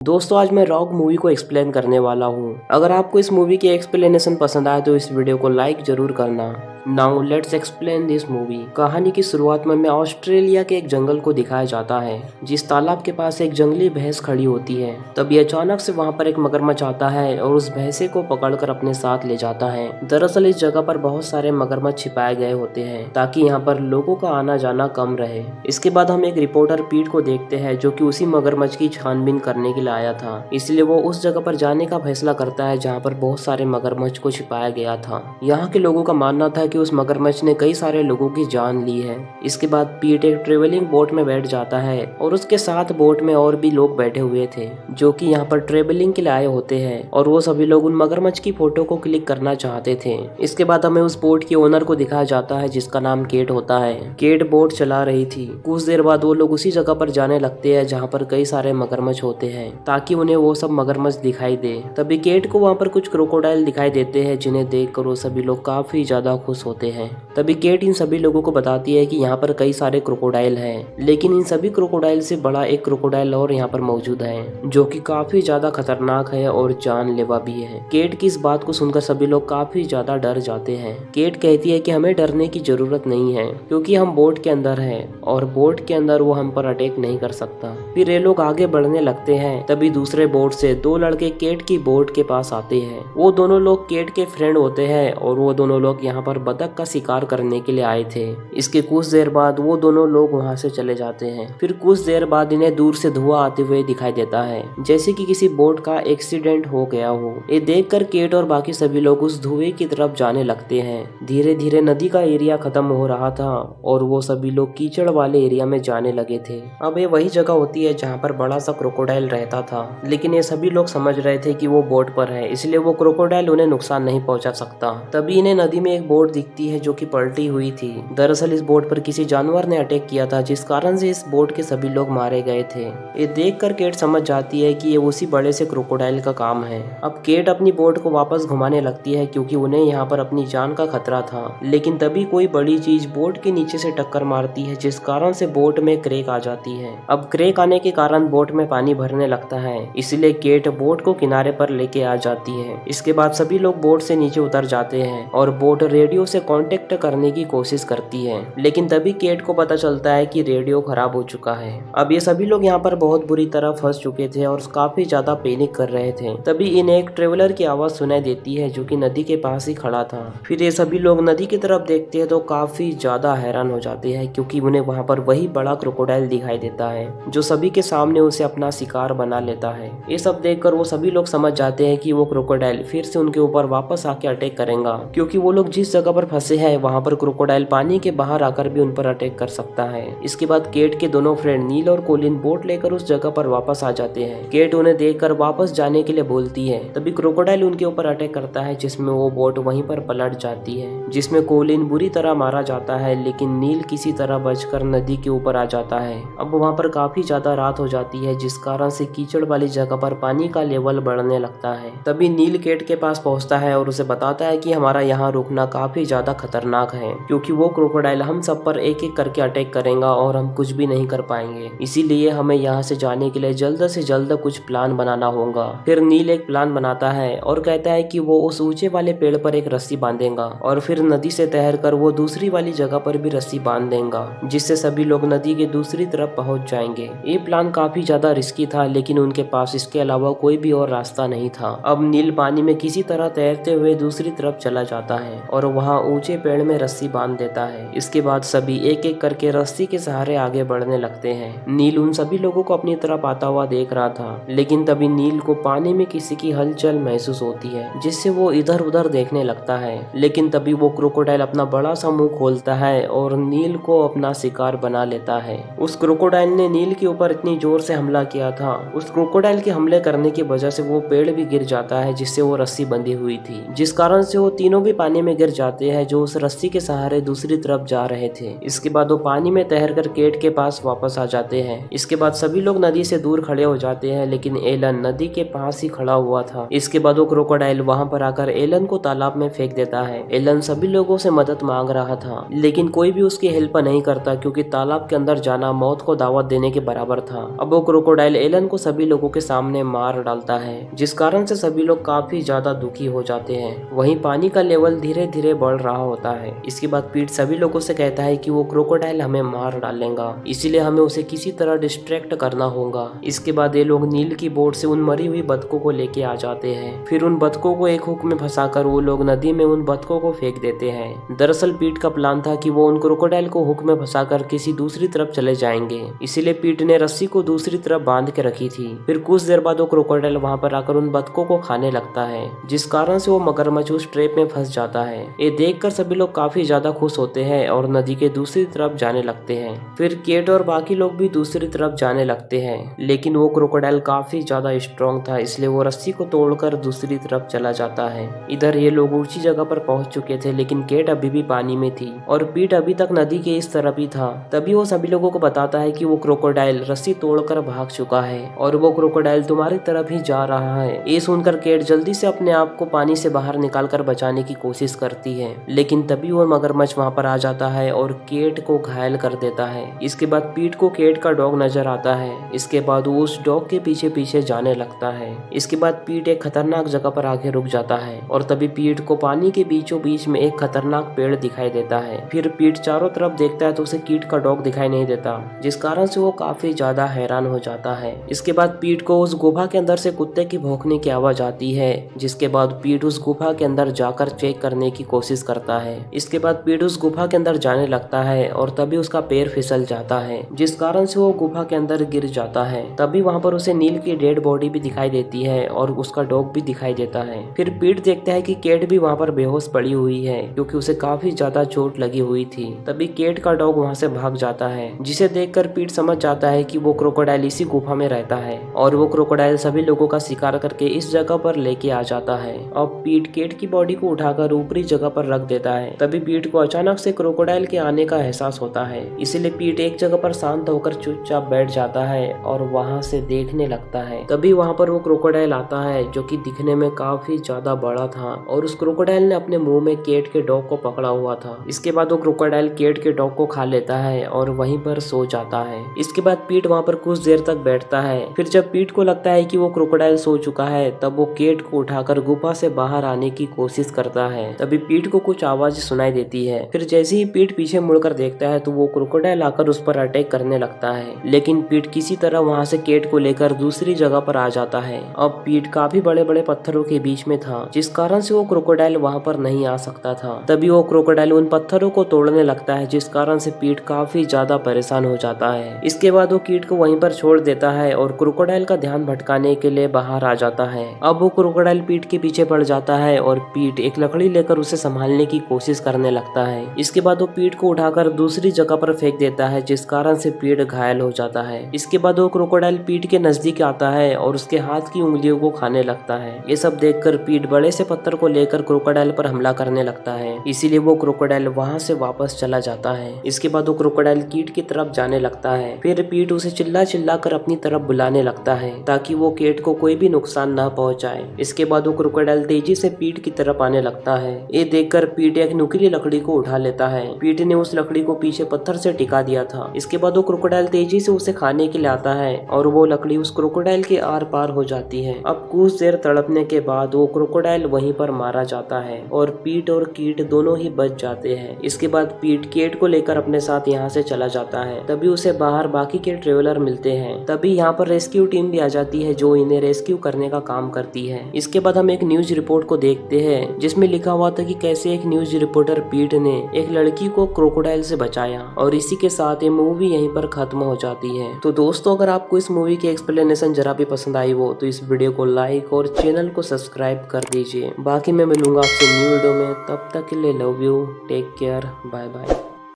दोस्तों आज मैं रॉक मूवी को एक्सप्लेन करने वाला हूँ। अगर आपको इस मूवी की एक्सप्लेनेशन पसंद आए तो इस वीडियो को लाइक जरूर करना। Now let's explain this movie. कहानी की शुरुआत में ऑस्ट्रेलिया के एक जंगल को दिखाया जाता है, जिस तालाब के पास एक जंगली भैंस खड़ी होती है। तभी अचानक से वहाँ पर एक मगरमच्छ आता है और उस भैंसे को पकड़कर अपने साथ ले जाता है। दरअसल इस जगह पर बहुत सारे मगरमच्छ छिपाए गए होते हैं ताकि यहाँ पर लोगों का आना जाना कम रहे। इसके बाद हम एक रिपोर्टर पीट को देखते हैं जो कि उसी मगरमच्छ की छानबीन करने के लिए आया था। इसलिए वो उस जगह पर जाने का फैसला करता है जहाँ पर बहुत सारे मगरमच्छ को छिपाया गया था। यहाँ के लोगों का मानना था कि उस मगरमच्छ ने कई सारे लोगों की जान ली है। इसके बाद पीट एक ट्रेवलिंग बोट में बैठ जाता है और उसके साथ बोट में और भी लोग बैठे हुए थे जो कि यहाँ पर ट्रेवलिंग के लिए आए होते हैं और वो सभी लोग उन मगरमच्छ की फोटो को क्लिक करना चाहते थे। इसके बाद हमें उस बोट के ओनर को दिखाया जाता है जिसका नाम केट होता है। केट बोट चला रही थी। कुछ देर बाद वो लोग उसी जगह पर जाने लगते हैं जहाँ पर कई सारे मगरमच्छ होते हैं ताकि उन्हें वो सब मगरमच्छ दिखाई दे। तभी केट को वहाँ पर कुछ क्रोकोडाइल दिखाई देते हैं जिन्हें देखकर वो सभी लोग काफी ज्यादा खुश होते हैं। तभी केट इन सभी लोगों को बताती है कि यहाँ पर कई सारे क्रोकोडाइल हैं, लेकिन इन सभी क्रोकोडाइल से बड़ा एक क्रोकोडाइल और यहाँ पर मौजूद है जो कि काफी ज्यादा खतरनाक है और जानलेवा भी है। केट की इस बात को सुनकर सभी लोग काफी ज्यादा डर जाते हैं। केट कहती है कि हमें डरने की जरूरत नहीं है क्योंकि हम बोट के अंदर हैं और बोट के अंदर वो हम पर अटैक नहीं कर सकता। फिर ये लोग आगे बढ़ने लगते हैं। तभी दूसरे बोट से दो लड़के केट की बोट के पास आते हैं। वो दोनों लोग केट के फ्रेंड होते हैं और वो दोनों लोग यहाँ पर बतख का शिकार करने के लिए आए थे। इसके कुछ देर बाद वो दोनों लोग वहाँ से चले जाते हैं। फिर कुछ देर बाद इन्हें दूर से धुआं आते हुए दिखाई देता है जैसे कि किसी बोट का एक्सीडेंट हो गया हो। ये देखकर केट और बाकी सभी लोग उस धुएं की तरफ जाने लगते हैं। धीरे धीरे नदी का एरिया खत्म हो रहा था और वो सभी लोग कीचड़ वाले एरिया में जाने लगे थे। अब ये वही जगह होती है जहाँ पर बड़ा सा क्रोकोडाइल रहता था, लेकिन ये सभी लोग समझ रहे थे कि वो बोट पर है इसलिए वो क्रोकोडाइल उन्हें नुकसान नहीं पहुंचा सकता। तभी इन्हें नदी में एक बोट दिखती है जो कि पलटी हुई थी। दरअसल इस बोट पर किसी जानवर ने अटैक किया था जिस कारण से इस बोट के सभी लोग मारे गए थे। ये देखकर केट समझ जाती है कि ये उसी बड़े से क्रोकोडाइल का काम है। अब केट अपनी बोट को वापस घुमाने लगती है क्योंकि उन्हें यहाँ पर अपनी जान का खतरा था, लेकिन तभी कोई बड़ी चीज बोट के नीचे से टक्कर मारती है जिस कारण से बोट में क्रैक आ जाती है। अब क्रैक आने के कारण बोट में पानी भरने लगता है, इसलिए केट बोट को किनारे पर लेके आ जाती है। इसके बाद सभी लोग बोट से नीचे उतर जाते हैं और बोट रेडियो से कांटेक्ट करने की कोशिश करती है, लेकिन तभी केट को पता चलता है कि रेडियो खराब हो चुका है। अब ये सभी लोग यहाँ पर बहुत बुरी तरह फंस चुके थे और काफी ज्यादा पैनिक कर रहे थे। तभी इन्हें एक ट्रेवलर की आवाज सुनाई देती है जो कि नदी के पास ही खड़ा था। फिर ये सभी लोग नदी की तरफ देखते हैं तो काफी ज्यादा हैरान हो जाते हैं क्योंकि उन्हें वहाँ पर वही बड़ा क्रोकोडाइल दिखाई देता है जो सभी के सामने उसे अपना शिकार बना लेता है। ये सब देखकर वो सभी लोग समझ जाते हैं कि वो क्रोकोडाइल फिर से उनके ऊपर वापस आके अटैक करेगा क्योंकि वो लोग जिस जगह पर फंसे हैं वहाँ पर क्रोकोडाइल पानी के बाहर आकर भी उन पर अटैक कर सकता है। इसके बाद केट के दोनों फ्रेंड नील और कोलिन बोट लेकर उस जगह पर वापस आ जाते हैं। केट उन्हें देखकर वापस जाने के लिए बोलती है। तभी क्रोकोडाइल उनके ऊपर अटैक करता है जिसमें वो बोट वहीं पर पलट जाती है, जिसमें कोलिन बुरी तरह मारा जाता है, लेकिन नील किसी तरह बचकर नदी के ऊपर आ जाता है। अब वहाँ पर काफी ज्यादा रात हो जाती है जिस कारण से कीचड़ वाली जगह पर पानी का लेवल बढ़ने लगता है। तभी नील केट के पास पहुंचता है और उसे बताता है कि हमारा यहाँ रुकना काफी ज्यादा खतरनाक है क्योंकि वो क्रोकोडाइल हम सब पर एक एक करके अटैक करेगा और हम कुछ भी नहीं कर पाएंगे। इसीलिए हमें यहाँ से जाने के लिए जल्द से जल्द कुछ प्लान बनाना होगा। फिर नील एक प्लान बनाता है और कहता है कि वो उस ऊंचे वाले पेड़ पर एक रस्सी बांधेगा और फिर नदी से तैरकर वो दूसरी वाली जगह पर भी रस्सी बांध देगा जिससे सभी लोग नदी के दूसरी तरफ पहुंच जाएंगे। ये प्लान काफी ज्यादा रिस्की था, लेकिन उनके पास इसके अलावा कोई भी और रास्ता नहीं था। अब नील पानी में किसी तरह तैरते हुए दूसरी तरफ चला जाता है और वहाँ ऊंचे पेड़ में रस्सी बांध देता है। इसके बाद सभी एक एक करके रस्सी के सहारे आगे बढ़ने लगते हैं। नील उन सभी लोगों को अपनी तरफ आता हुआ देख रहा था, लेकिन तभी नील को पानी में किसी की हलचल महसूस होती है जिससे वो इधर उधर देखने लगता है। लेकिन तभी वो क्रोकोडाइल अपना बड़ा सा मुंह खोलता है और नील को अपना शिकार बना लेता है। उस क्रोकोडाइल ने नील के ऊपर इतनी जोर से हमला किया था, उस क्रोकोडाइल के हमले करने की वजह से वो पेड़ भी गिर जाता है जिससे वो रस्सी बंधी हुई थी, जिस कारण से वो तीनों भी पानी में गिर जाते होते हैं जो उस रस्सी के सहारे दूसरी तरफ जा रहे थे। इसके बाद वो पानी में तैरकर केट के पास वापस आ जाते हैं। इसके बाद सभी लोग नदी से दूर खड़े हो जाते हैं, लेकिन एलन नदी के पास ही खड़ा हुआ था। इसके बाद वो क्रोकोडाइल वहां पर आकर एलन को तालाब में फेंक देता है। एलन सभी लोगों से मदद मांग रहा था, लेकिन कोई भी उसकी हेल्प नहीं करता क्योंकि तालाब के अंदर जाना मौत को दावत देने के बराबर था। अब वो क्रोकोडाइल एलन को सभी लोगों के सामने मार डालता है, जिस कारण से सभी लोग काफी ज्यादा दुखी हो जाते हैं। वहीं पानी का लेवल धीरे धीरे बढ़ रहा होता है। इसके बाद पीट सभी लोगों से कहता है कि वो क्रोकोडाइल हमें मार डालेगा, इसीलिए हमें उसे किसी तरह डिस्ट्रैक्ट करना होगा। इसके बाद ये लोग नील की बोट से उन मरी हुई बतखों को लेके आ जाते हैं। फिर उन बतखों को एक हुक में फंसाकर वो लोग नदी में उन बतखों को फेंक देते हैं। दरअसल पीट का प्लान था कि वो उन क्रोकोडाइल को हुक में फंसाकर किसी दूसरी तरफ चले जाएंगे, इसीलिए पीट ने रस्सी को दूसरी तरफ बांध के रखी थी। फिर कुछ देर बाद वो क्रोकोडाइल वहां पर आकर उन बतखों को खाने लगता है, जिस कारण से वो मगरमच्छ उस ट्रैप में फंस जाता है। ये देखकर सभी लोग काफी ज्यादा खुश होते हैं और नदी के दूसरी तरफ जाने लगते हैं। फिर केट और बाकी लोग भी दूसरी तरफ जाने लगते हैं, लेकिन वो क्रोकोडाइल काफी ज्यादा स्ट्रॉन्ग था, इसलिए वो रस्सी को तोड़कर दूसरी तरफ चला जाता है। इधर ये लोग ऊंची जगह पर पहुंच चुके थे, लेकिन केट अभी भी पानी में थी और पीट अभी तक नदी के इस तरफ ही था। तभी वो सभी लोगों को बताता है कि वो क्रोकोडाइल रस्सी तोड़कर भाग चुका है और वो क्रोकोडाइल तुम्हारी तरफ ही जा रहा है। ये सुनकर केट जल्दी से अपने आप को पानी से बाहर निकालकर बचाने की कोशिश करती है, लेकिन तभी वो मगरमच्छ वहां पर आ जाता है और केट को घायल कर देता है। इसके बाद पीट को केट का डॉग नजर आता है। इसके बाद वो उस डॉग के पीछे पीछे जाने लगता है। इसके बाद पीट एक खतरनाक जगह पर आके रुक जाता है और तभी पीट को पानी के बीचों बीच में एक खतरनाक पेड़ दिखाई देता है। फिर पीट चारों तरफ देखता है तो उसे कीट का डॉग दिखाई नहीं देता, जिस कारण से वो काफी ज्यादा हैरान हो जाता है। इसके बाद पीट को उस गुफा के अंदर से कुत्ते की भौंकने की आवाज आती है, जिसके बाद पीट उस गुफा के अंदर जाकर चेक करने की कोशिश करता है। इसके बाद पीट उस गुफा के अंदर जाने लगता है और तभी उसका पैर फिसल जाता है, जिस कारण से वो गुफा के अंदर गिर जाता है। तभी वहां पर उसे नील की डेड बॉडी भी दिखाई देती है और उसका डॉग भी दिखाई देता है। फिर पीट देखता है कि केट भी वहां पर बेहोश पड़ी हुई है, क्योंकि उसे काफी ज्यादा चोट लगी हुई थी। तभी केट का डॉग वहां से भाग जाता है, जिसे देखकर पीट समझ जाता है कि वो क्रोकोडाइल इसी गुफा में रहता है और वो क्रोकोडाइल सभी लोगों का शिकार करके इस जगह पर लेके आ जाता है। अब पीट केट की बॉडी को उठाकर ऊपरी जगह पर रख देता है। तभी पीट को अचानक से क्रोकोडाइल के आने का एहसास होता है, इसीलिए पीट एक जगह पर शांत होकर चुपचाप बैठ जाता है और वहां से देखने लगता है। तभी वहां पर वो क्रोकोडाइल आता है, जो कि दिखने में काफी ज्यादा बड़ा था और उस क्रोकोडाइल ने अपने मुंह में केट के डॉग को पकड़ा हुआ था। इसके बाद वो क्रोकोडाइल केट के डॉग को खा लेता है और वहीं पर सो जाता है। इसके बाद पीट वहां पर कुछ देर तक बैठता है। फिर जब पीट को लगता है कि वो क्रोकोडाइल सो चुका है, तब वो केट को उठाकर गुफा से बाहर आने की कोशिश करता है। तभी पीट को कुछ आवाज सुनाई देती है। फिर जैसे ही पीट पीछे मुड़कर देखता है तो वो क्रोकोडाइल आकर उस पर अटैक करने लगता है, लेकिन पीट किसी तरह वहां से केट को लेकर दूसरी जगह पर आ जाता है। अब पीट काफी बड़े बड़े पत्थरों के बीच में था, जिस कारण से वो क्रोकोडाइल वहां पर नहीं आ सकता था। तभी वो क्रोकोडाइल उन पत्थरों को तोड़ने लगता है, जिस कारण से पीट काफी ज्यादा परेशान हो जाता है। इसके बाद वो कीट को वहीं पर छोड़ देता है और क्रोकोडाइल का ध्यान भटकाने के लिए बाहर आ जाता है। अब वो क्रोकोडाइल पीट के पीछे पड़ जाता है और पीट एक लकड़ी लेकर उसे संभालने की कोशिश करने लगता है। इसके बाद वो पीट को उठाकर दूसरी जगह पर फेंक देता है, जिस कारण से पीट घायल हो जाता है। इसके बाद वो क्रोकोडाइल पीट के नजदीक आता है और उसके हाथ की उंगलियों को खाने लगता है। ये सब देखकर पीट बड़े से पत्थर को लेकर क्रोकोडाइल पर हमला करने लगता है, इसीलिए वो क्रोकोडाइल वहां से वापस चला जाता है। इसके बाद वो क्रोकोडाइल कीट की तरफ जाने लगता है। फिर पीट उसे चिल्ला चिल्ला कर अपनी तरफ बुलाने लगता है, ताकि वो केट को कोई भी नुकसान न पहुंचाए। इसके बाद वो क्रोकोडाइल तेजी से पीट की तरफ आने लगता है। ये देखकर पीट एक नुकीली लकड़ी को उठा लेता है। पीट ने उस लकड़ी को पीछे पत्थर से टिका दिया था। इसके बाद वो क्रोकोडाइल तेजी से उसे खाने के लिए आता है और वो लकड़ी उस क्रोकोडाइल के आर पार हो जाती है। अब कुछ देर तड़पने के बाद वो क्रोकोडाइल वहीं पर मारा जाता है और पीट और कीट दोनों ही बच जाते हैं। इसके बाद पीट केट को लेकर अपने साथ यहाँ से चला जाता है। तभी उसे बाहर बाकी के ट्रेवलर मिलते हैं। तभी यहाँ पर रेस्क्यू टीम भी आ जाती है, जो इन्हें रेस्क्यू करने का काम करती है। इसके बाद हम एक न्यूज रिपोर्ट को देखते हैं, जिसमें लिखा हुआ था कि कैसे एक न्यूज रिपोर्टर पीट ने एक लड़की को क्रोकोडाइल से बचाया। और इसी के साथ ये मूवी यहीं पर खत्म हो जाती है। तो दोस्तों, अगर आपको इस मूवी की एक्सप्लेनेशन जरा भी पसंद आई हो तो इस वीडियो को लाइक और चैनल को सब्सक्राइब कर दीजिए। बाकी मैं मिलूंगा आपसे न्यू वीडियो में, तब तक के लिए love you, take care, bye bye.